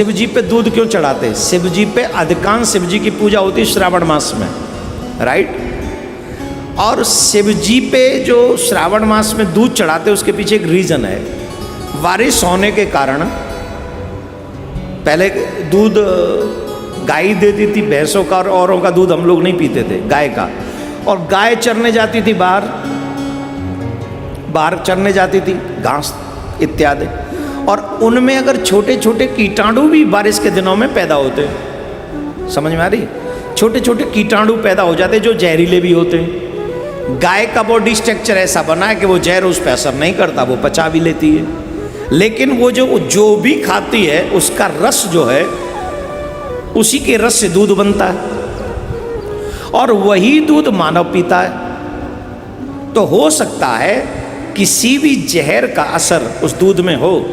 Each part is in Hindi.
शिव जी पे दूध क्यों चढ़ाते हैं? शिव जी पे अधिकांश शिव जी की पूजा होती है श्रावण मास में, राइट। और शिव जी पे जो श्रावण मास में दूध चढ़ाते हैं उसके पीछे एक रीजन है। बारिश होने के कारण पहले दूध गाय देती थी, भैंसों का, और औरों का दूध हम लोग नहीं पीते थे, गाय का। और गाय चरने जाती थी बाहर चरने जाती थी, घास इत्यादि, और उनमें अगर छोटे छोटे कीटाणु भी बारिश के दिनों में पैदा होते, समझ में आ रही? छोटे छोटे कीटाणु पैदा हो जाते जो जहरीले भी होते हैं। गाय का बॉडी स्ट्रक्चर ऐसा बना है कि वो जहर उस पर असर नहीं करता, वो पचा भी लेती है, लेकिन वो जो भी खाती है उसका रस जो है, उसी के रस से दूध बनता है, और वही दूध मानव पीता है। तो हो सकता है किसी भी जहर का असर उस दूध में हो,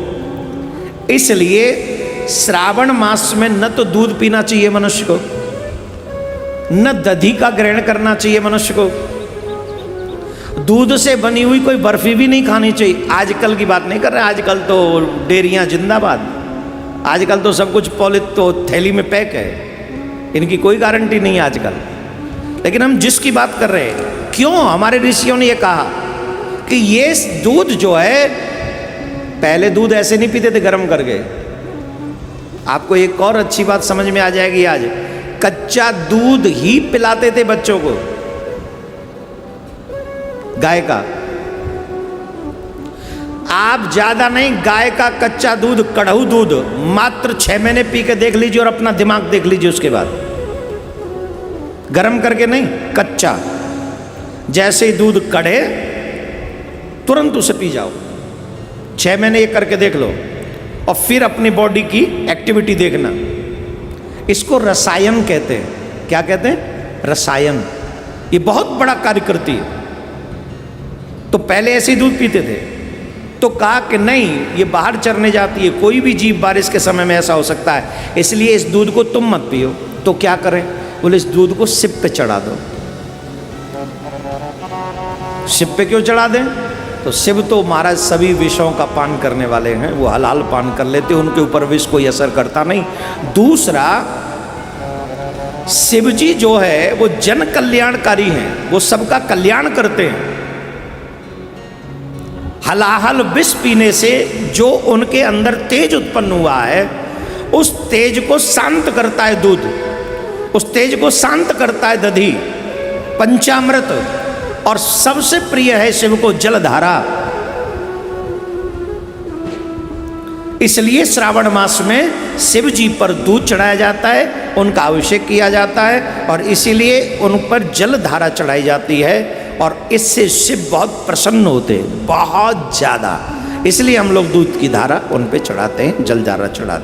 इसलिए श्रावण मास में न तो दूध पीना चाहिए मनुष्य को, न दही का ग्रहण करना चाहिए मनुष्य को, दूध से बनी हुई कोई बर्फी भी नहीं खानी चाहिए। आजकल की बात नहीं कर रहे, आजकल तो डेयरियां जिंदाबाद, आजकल तो सब कुछ तो थैली में पैक है, इनकी कोई गारंटी नहीं है आजकल। लेकिन हम जिसकी बात कर रहे हैं, क्यों हमारे ऋषियों ने ये कहा कि ये दूध जो है, पहले दूध ऐसे नहीं पीते थे गर्म करके। आपको एक और अच्छी बात समझ में आ जाएगी आज, कच्चा दूध ही पिलाते थे बच्चों को, गाय का। आप ज्यादा नहीं, गाय का कच्चा दूध, कड़हू दूध मात्र 6 महीने पी के देख लीजिए और अपना दिमाग देख लीजिए। उसके बाद गर्म करके नहीं, कच्चा, जैसे ही दूध कढ़े तुरंत उसे पी जाओ। 6 महीने ये करके देख लो, और फिर अपनी बॉडी की एक्टिविटी देखना। इसको रसायन कहते हैं। क्या कहते हैं? रसायन। ये बहुत बड़ा कार्य करती है। तो पहले ऐसे ही दूध पीते थे, तो कहा कि नहीं, ये बाहर चरने जाती है, कोई भी जीव बारिश के समय में ऐसा हो सकता है, इसलिए इस दूध को तुम मत पियो। तो क्या करें? बोले इस दूध को शिव पे चढ़ा दो। शिव पे क्यों चढ़ा दें? तो शिव तो महाराज सभी विषयों का पान करने वाले हैं, वो हलाल पान कर लेते, उनके ऊपर विष कोई असर करता नहीं। दूसरा, शिव जी जो है वो जन कल्याणकारी हैं, वो सबका कल्याण करते हैं। हलाहल विष पीने से जो उनके अंदर तेज उत्पन्न हुआ है, उस तेज को शांत करता है दूध, उस तेज को शांत करता है दधी, पंचामृत, और सबसे प्रिय है शिव को जलधारा। इसलिए श्रावण मास में शिव जी पर दूध चढ़ाया जाता है, उनका अभिषेक किया जाता है, और इसीलिए उन पर जलधारा चढ़ाई जाती है, और इससे शिव बहुत प्रसन्न होते हैं, बहुत ज्यादा। इसलिए हम लोग दूध की धारा उन पे चढ़ाते हैं, जलधारा चढ़ाते हैं।